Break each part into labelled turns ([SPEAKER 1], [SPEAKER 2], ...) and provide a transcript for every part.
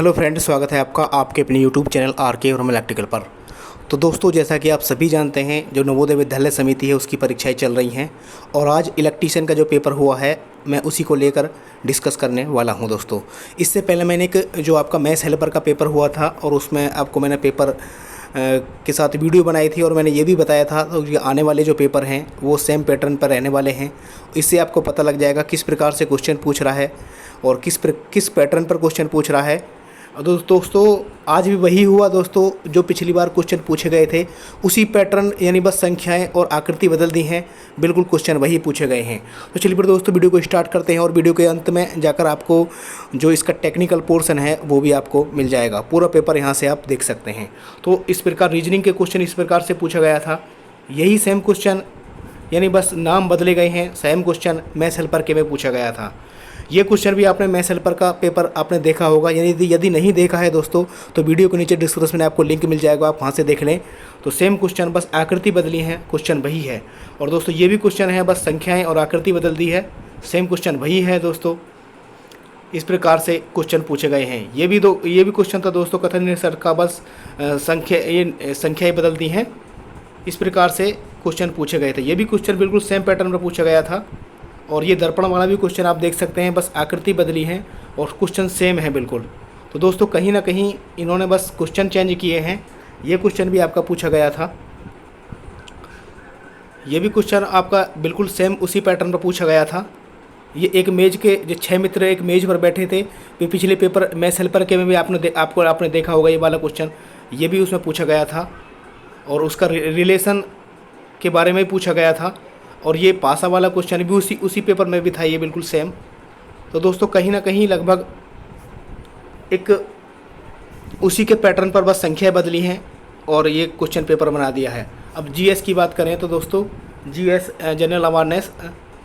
[SPEAKER 1] Hello friends, स्वागत है आपका आपके अपने यूट्यूब चैनल आर के और इलेक्ट्रिकल पर। तो दोस्तों, जैसा कि आप सभी जानते हैं, जो नवोदय विद्यालय समिति है उसकी परीक्षाएं चल रही हैं और आज इलेक्ट्रीशियन का जो पेपर हुआ है मैं उसी को लेकर डिस्कस करने वाला हूं दोस्तों। इससे पहले मैंने एक जो आपका मैथ्स हेल्पर का पेपर हुआ था और उसमें आपको मैंने पेपर के साथ वीडियो बनाई थी और मैंने ये भी बताया था तो ये आने वाले जो पेपर हैं वो सेम पैटर्न पर रहने वाले हैं। इससे आपको पता लग जाएगा किस प्रकार से क्वेश्चन पूछ रहा है और किस पैटर्न पर क्वेश्चन पूछ रहा है। दोस्तों आज भी वही हुआ दोस्तों, जो पिछली बार क्वेश्चन पूछे गए थे उसी पैटर्न, यानी बस संख्याएं और आकृति बदल दी हैं, बिल्कुल क्वेश्चन वही पूछे गए हैं। तो चलिए फिर दोस्तों वीडियो को स्टार्ट करते हैं और वीडियो के अंत में जाकर आपको जो इसका टेक्निकल पोर्शन है वो भी आपको मिल जाएगा। पूरा पेपर यहाँ से आप देख सकते हैं। तो इस प्रकार रीजनिंग के क्वेश्चन इस प्रकार से पूछा गया था, यही सेम क्वेश्चन, यानी बस नाम बदले गए हैं, सेम क्वेश्चन मैथ्स हेल्पर के में पूछा गया था। ये क्वेश्चन भी आपने मैथ्स हेल्पर का पेपर आपने देखा होगा, यानी यदि नहीं देखा है दोस्तों तो वीडियो के नीचे डिस्क्रिप्शन में आपको लिंक मिल जाएगा, आप वहाँ से देख लें। तो सेम क्वेश्चन, बस आकृति बदली है, क्वेश्चन वही है। और दोस्तों ये भी क्वेश्चन है, बस संख्याएं और आकृति बदल दी है, सेम क्वेश्चन वही है दोस्तों। इस प्रकार से क्वेश्चन पूछे गए हैं। ये भी क्वेश्चन था दोस्तों कथन सर का, बस संख्याएँ बदल दी हैं। इस प्रकार से क्वेश्चन पूछे गए थे। ये भी क्वेश्चन बिल्कुल सेम पैटर्न में पूछा गया था। और ये दर्पण वाला भी क्वेश्चन आप देख सकते हैं, बस आकृति बदली है और क्वेश्चन सेम है बिल्कुल। तो दोस्तों कहीं ना कहीं इन्होंने बस क्वेश्चन चेंज किए हैं। ये क्वेश्चन भी आपका पूछा गया था, ये भी क्वेश्चन आपका बिल्कुल सेम उसी पैटर्न पर पूछा गया था। ये एक मेज के जो 6 मित्र एक मेज पर बैठे थे, पिछले पेपर मैथ्स हेल्पर के में भी आपने देखा होगा ये वाला क्वेश्चन, ये भी उसमें पूछा गया था और उसका रिलेशन के बारे में पूछा गया था। और ये पासा वाला क्वेश्चन भी उसी पेपर में भी था, ये बिल्कुल सेम। तो दोस्तों कहीं ना कहीं लगभग एक उसी के पैटर्न पर बस संख्याएं बदली हैं और ये क्वेश्चन पेपर बना दिया है। अब जीएस की बात करें तो दोस्तों जीएस जनरल अवेयरनेस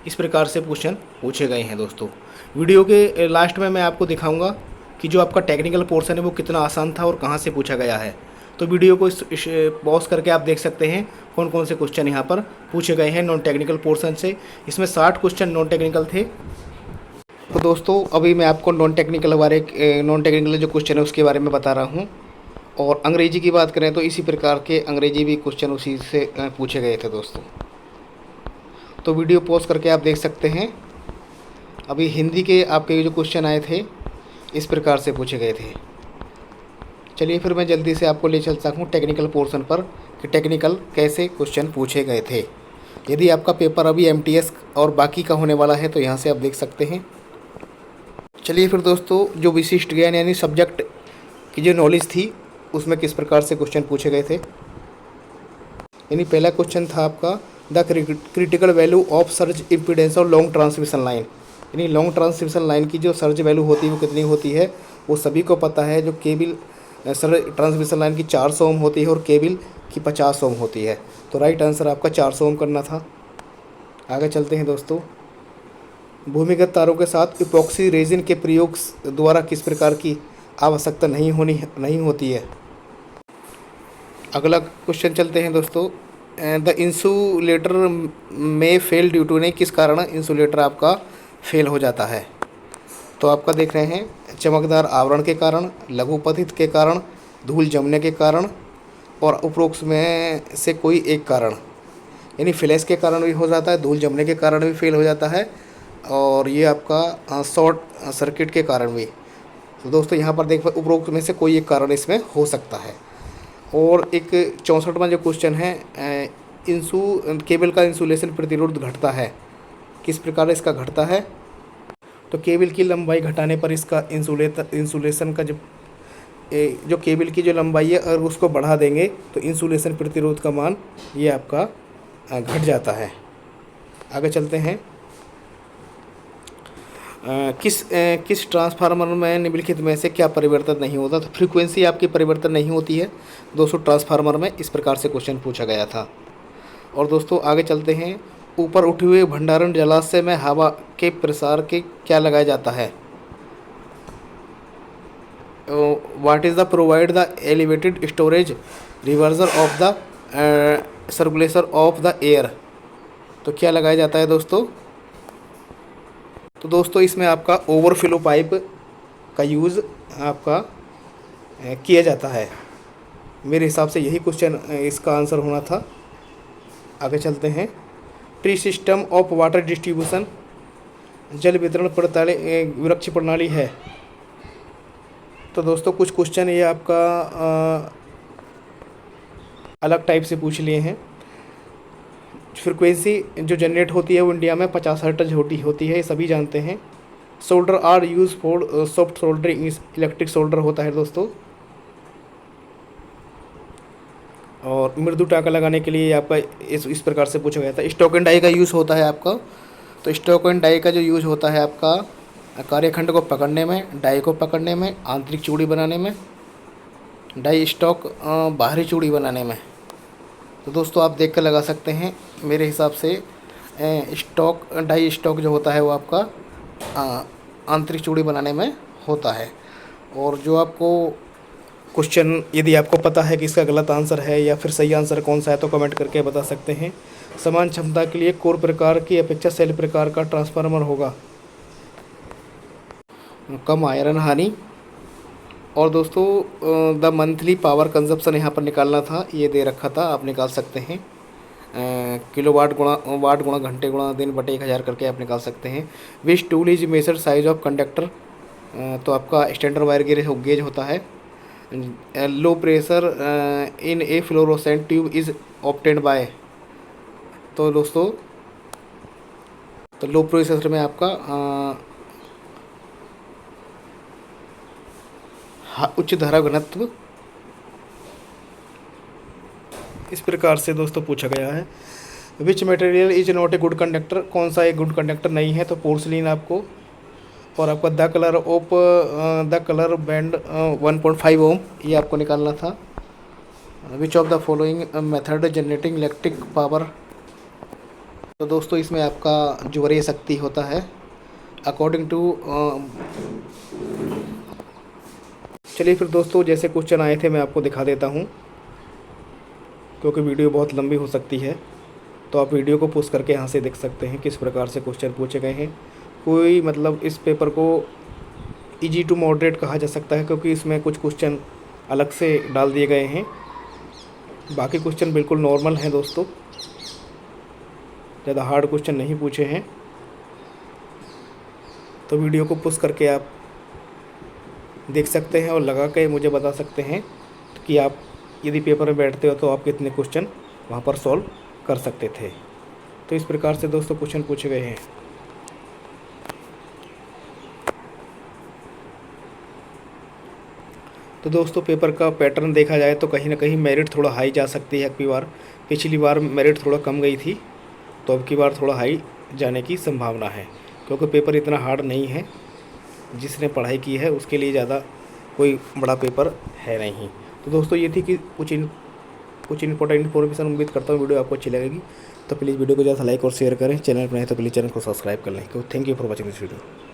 [SPEAKER 1] इस प्रकार से क्वेश्चन पूछे गए हैं दोस्तों। वीडियो के लास्ट में मैं आपको दिखाऊंगा कि जो आपका टेक्निकल पोर्शन है वो कितना आसान था और कहाँ से पूछा गया है। तो वीडियो को पॉज करके आप देख सकते हैं कौन कौन से क्वेश्चन यहाँ पर पूछे गए हैं नॉन टेक्निकल पोर्शन से। इसमें 60 क्वेश्चन नॉन टेक्निकल थे। तो दोस्तों अभी मैं आपको नॉन टेक्निकल जो क्वेश्चन है उसके बारे में बता रहा हूँ। और अंग्रेजी की बात करें तो इसी प्रकार के अंग्रेजी भी क्वेश्चन उसी से पूछे गए थे दोस्तों। तो वीडियो पॉज करके आप देख सकते हैं। अभी हिंदी के आपके जो क्वेश्चन आए थे इस प्रकार से पूछे गए थे। चलिए फिर मैं जल्दी से आपको ले चलता हूँ टेक्निकल पोर्शन पर कि टेक्निकल कैसे क्वेश्चन पूछे गए थे। यदि आपका पेपर अभी एमटीएस और बाकी का होने वाला है तो यहाँ से आप देख सकते हैं। चलिए फिर दोस्तों जो विशिष्ट ज्ञान यानी सब्जेक्ट की जो नॉलेज थी उसमें किस प्रकार से क्वेश्चन पूछे गए थे। यानी पहला क्वेश्चन था आपका the critical value of surge impedance और लॉन्ग ट्रांसमिशन लाइन। यानी लॉन्ग ट्रांसमिशन लाइन की जो सर्ज वैल्यू होती है वो कितनी होती है, वो सभी को पता है। जो केबल ट्रांसमिशन लाइन की 400 ओम होती है और केबल की 50 ओम होती है। तो राइट आंसर आपका 400 ओम करना था। आगे चलते हैं दोस्तों। भूमिगत तारों के साथ इपॉक्सी रेजिन के प्रयोग द्वारा किस प्रकार की आवश्यकता नहीं होती है। अगला क्वेश्चन चलते हैं दोस्तों। द इंसुलेटर में फेल ड्यू टू, ने किस कारण इंसुलेटर आपका फेल हो जाता है। तो आपका देख रहे हैं चमकदार आवरण के कारण, लघुपथित के कारण, धूल जमने के कारण और उपरोक्त में से कोई एक कारण। यानी फ्लैश के कारण भी हो जाता है, धूल जमने के कारण भी फेल हो जाता है और ये आपका शॉर्ट सर्किट के कारण भी। तो दोस्तों यहाँ पर देख उपरोक्त में से कोई एक कारण इसमें हो सकता है। और एक 64वां जो क्वेश्चन है, केबल का इंसुलेशन प्रतिरोध घटता है, किस प्रकार इसका घटता है। तो केबल की लंबाई घटाने पर इसका इंसुलेशन का जो केबल की जो लंबाई है अगर उसको बढ़ा देंगे तो इंसुलेशन प्रतिरोध का मान ये आपका घट जाता है। आगे चलते हैं। किस ट्रांसफार्मर में निम्नलिखित में से क्या परिवर्तन नहीं होता। तो फ्रीक्वेंसी आपकी परिवर्तन नहीं होती है दोस्तों ट्रांसफार्मर में, इस प्रकार से क्वेश्चन पूछा गया था। और दोस्तों आगे चलते हैं। ऊपर उठे हुए भंडारण जलाशय में हवा के प्रसार के क्या लगाया जाता है। What is the provide the elevated storage reservoir of the circulation of the air. तो क्या लगाया जाता है दोस्तों। तो दोस्तों इसमें आपका ओवरफ्लो पाइप का यूज़ आपका किया जाता है। मेरे हिसाब से यही क्वेश्चन इसका आंसर होना था। आगे चलते हैं। Tree system of water distribution, जल वितरण प्रणाली वृक्ष प्रणाली है। तो दोस्तों कुछ क्वेश्चन ये आपका अलग टाइप से पूछ लिए हैं। फ्रिक्वेंसी जो जनरेट होती है वो इंडिया में 50 हर्ट्ज होती है, ये सभी जानते हैं। Solder are use for soft soldering, electric solder होता है दोस्तों। और मृदु टाँका लगाने के लिए आपका इस प्रकार से पूछा गया था। स्टॉक एंड डाई का यूज़ होता है आपका। तो स्टॉक एंड डाई का जो यूज़ होता है आपका कार्यखंड को पकड़ने में, डाई को पकड़ने में, आंतरिक चूड़ी बनाने में, डाई स्टॉक बाहरी चूड़ी बनाने में। तो दोस्तों आप देख कर लगा सकते हैं। मेरे हिसाब से डाई स्टॉक जो होता है वो आपका आंतरिक चूड़ी बनाने में होता है। और जो आपको क्वेश्चन यदि आपको पता है कि इसका गलत आंसर है या फिर सही आंसर कौन सा है तो कमेंट करके बता सकते हैं। समान क्षमता के लिए कोर प्रकार की अपेक्षा सेल प्रकार का ट्रांसफार्मर होगा। कम आयरन हानि। और दोस्तों द मंथली पावर कंजप्शन यहाँ पर निकालना था, ये दे रखा था, आप निकाल सकते हैं। किलोवाट गुणा घंटे गुणा दिन बटे 1000 करके आप निकाल सकते हैं। Which tool is measure size of conductor, तो आपका स्टैंडर्ड वायर गेज होता है। Low pressure in a fluorescent tube is obtained by, तो दोस्तों तो लो प्रेशर में आपका उच्च धारा घनत्व, इस प्रकार से दोस्तों पूछा गया है। Which material is not a good conductor, कौन सा एक गुड कंडक्टर नहीं है, तो पोर्सलिन आपको। और आपका द कलर बैंड 1.5 ओम, ये आपको निकालना था। Which of the following method generating electric power, तो दोस्तों इसमें आपका ज्वरीय शक्ति होता है अकॉर्डिंग टू। चलिए फिर दोस्तों जैसे क्वेश्चन आए थे मैं आपको दिखा देता हूँ, क्योंकि वीडियो बहुत लंबी हो सकती है। तो आप वीडियो को पॉज करके यहाँ से देख सकते हैं किस प्रकार से क्वेश्चन पूछे गए हैं। कोई मतलब इस पेपर को इजी टू मॉडरेट कहा जा सकता है, क्योंकि इसमें कुछ क्वेश्चन अलग से डाल दिए गए हैं। बाकी क्वेश्चन बिल्कुल नॉर्मल हैं दोस्तों, ज़्यादा हार्ड क्वेश्चन नहीं पूछे हैं। तो वीडियो को पॉज करके आप देख सकते हैं और लगा के मुझे बता सकते हैं कि आप यदि पेपर में बैठते हो तो आप कितने क्वेश्चन वहाँ पर सॉल्व कर सकते थे। तो इस प्रकार से दोस्तों क्वेश्चन पूछे गए हैं। तो दोस्तों पेपर का पैटर्न देखा जाए तो कहीं ना कहीं मेरिट थोड़ा हाई जा सकती है। पिछली बार मेरिट थोड़ा कम गई थी, तो अब की बार थोड़ा हाई जाने की संभावना है, क्योंकि पेपर इतना हार्ड नहीं है। जिसने पढ़ाई की है उसके लिए ज़्यादा कोई बड़ा पेपर है नहीं। तो दोस्तों ये थी कि कुछ इंपॉर्टेंट इन्फॉर्मेशन। उम्मीद करता हूँ वीडियो आपको अच्छी लगेगी। तो प्लीज़ वीडियो को ज़्यादा लाइक और शेयर करें। चैनल पर नहीं तो प्लीज़ चैनल को सब्सक्राइब कर लें। Thank you for watching this video.